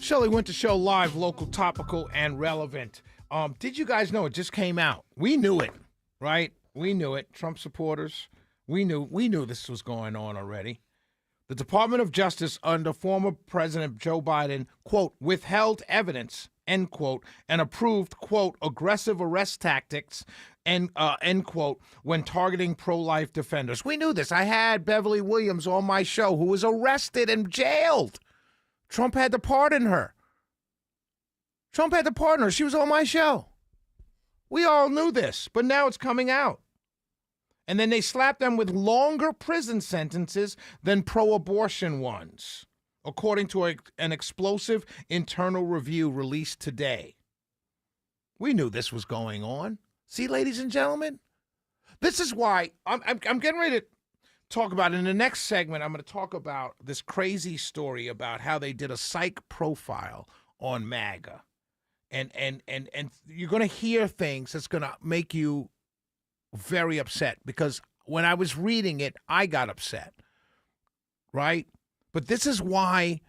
Shelley Winter Show live, local, topical, and relevant. Did you guys know it just came out? We knew it, right? We knew it. Trump supporters, we knew this was going on already. The Department of Justice under former President Joe Biden, quote, withheld evidence, end quote, and approved, quote, aggressive arrest tactics, end quote, when targeting pro-life defenders. We knew this. I had Beverly Williams on my show who was arrested and jailed. Trump had to pardon her. She was on my show. We all knew this, but now it's coming out. And then they slapped them with longer prison sentences than pro-abortion ones, according to an explosive internal review released today. We knew this was going on. See, ladies and gentlemen, this is why I'm getting ready to talk about, in the next segment, I'm going to talk about this crazy story about how they did a psych profile on MAGA. And you're going to hear things that's going to make you very upset, because when I was reading it, I got upset, right? But this is why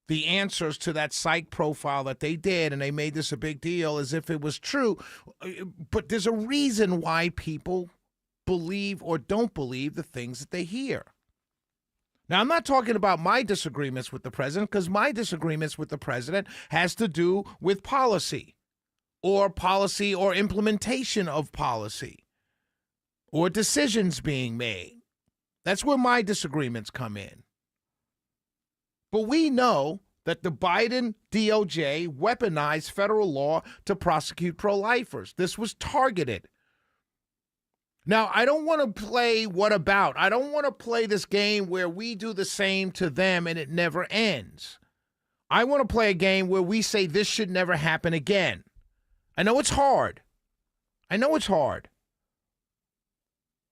the answers to that psych profile that they did, and they made this a big deal as if it was true. But there's a reason why people believe or don't believe the things that they hear. Now, I'm not talking about my disagreements with the president, because my disagreements with the president has to do with policy or implementation of policy or decisions being made. That's where my disagreements come in. But we know that the Biden DOJ weaponized federal law to prosecute pro-lifers. This was targeted. Now, I don't want to play what about. I don't want to play this game where we do the same to them and it never ends. I want to play a game where we say this should never happen again. I know it's hard.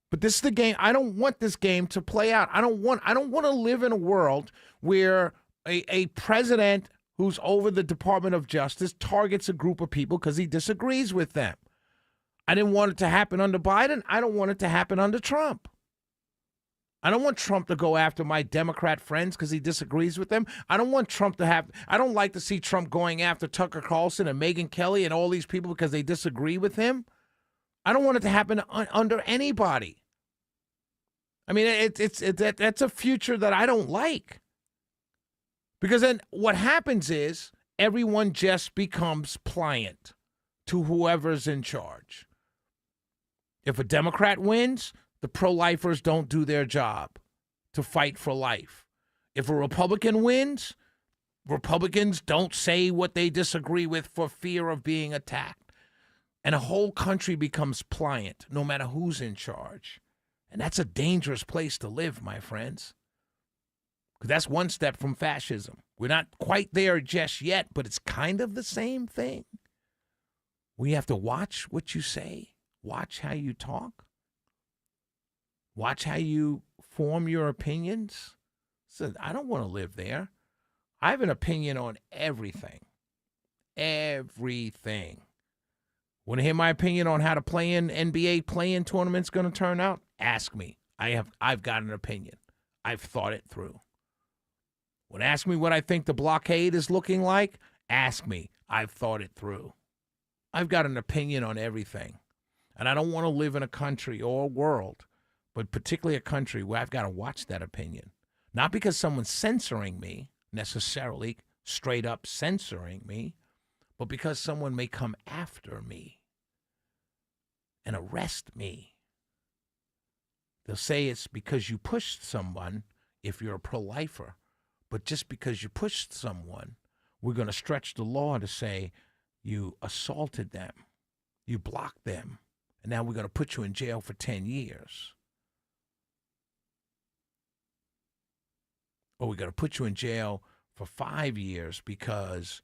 But this is the game. I don't want this game to play out. I don't want to live in a world where a president who's over the Department of Justice targets a group of people because he disagrees with them. I didn't want it to happen under Biden. I don't want it to happen under Trump. I don't want Trump to go after my Democrat friends because he disagrees with them. I don't like to see Trump going after Tucker Carlson and Megyn Kelly and all these people because they disagree with him. I don't want it to happen under anybody. I mean, that's a future that I don't like. Because then what happens is everyone just becomes pliant to whoever's in charge. If a Democrat wins, the pro-lifers don't do their job to fight for life. If a Republican wins, Republicans don't say what they disagree with for fear of being attacked. And a whole country becomes pliant, no matter who's in charge. And that's a dangerous place to live, my friends. Because that's one step from fascism. We're not quite there just yet, but it's kind of the same thing. We have to watch what you say, watch how you talk, watch how you form your opinions. So I don't want to live there. I have an opinion on everything. Everything. Want to hear my opinion on how to play in NBA play-in tournament's going to turn out? Ask me. I've got an opinion. I've thought it through. Want to ask me what I think the blockade is looking like? Ask me. I've thought it through. I've got an opinion on everything. And I don't want to live in a country or a world, but particularly a country where I've got to watch that opinion. Not because someone's censoring me, necessarily straight up censoring me, but because someone may come after me and arrest me. They'll say it's because you pushed someone if you're a pro-lifer, but just because you pushed someone, we're going to stretch the law to say you assaulted them, you blocked them, and now we're going to put you in jail for 10 years. Or we're going to put you in jail for 5 years because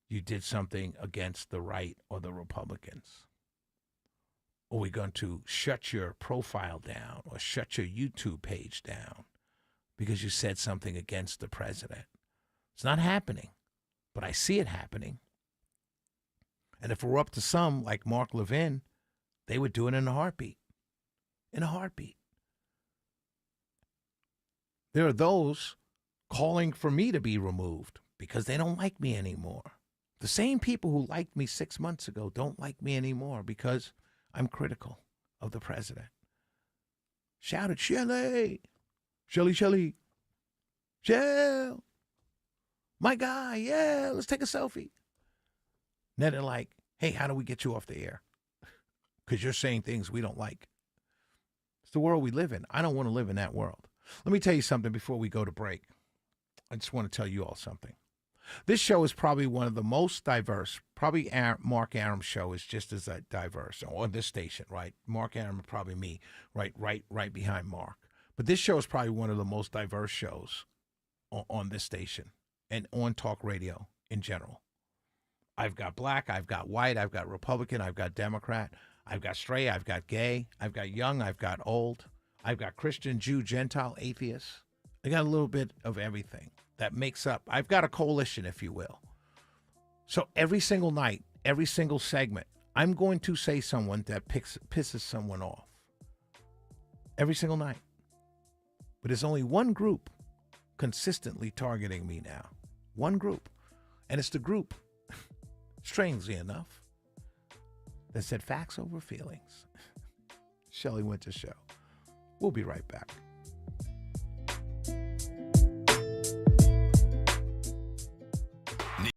you did something against the right or the Republicans. Or we're going to shut your profile down or shut your YouTube page down because you said something against the president. It's not happening, but I see it happening. And if it were up to some, like Mark Levin, they would do it in a heartbeat. In a heartbeat. There are those calling for me to be removed because they don't like me anymore. The same people who liked me 6 months ago don't like me anymore because I'm critical of the president. Shouted, Shelly, Shelly, Shell, my guy, yeah, let's take a selfie. Then they're like, hey, how do we get you off the air? Because you're saying things we don't like. It's the world we live in. I don't want to live in that world. Let me tell you something before we go to break. I just want to tell you all something. This show is probably one of the most diverse. Probably Mark Aram's show is just as diverse on this station, right? Mark Aram, probably me, right behind Mark. But this show is probably one of the most diverse shows on this station and on talk radio in general. I've got black, I've got white, I've got Republican, I've got Democrat, I've got straight, I've got gay, I've got young, I've got old, I've got Christian, Jew, Gentile, atheist. I got a little bit of everything that makes up. I've got a coalition, if you will. So every single night, every single segment, I'm going to say someone that pisses someone off. Every single night. But there's only one group consistently targeting me now. One group. And it's the group, strangely enough, that said facts over feelings. Shelley Winter Show. We'll be right back.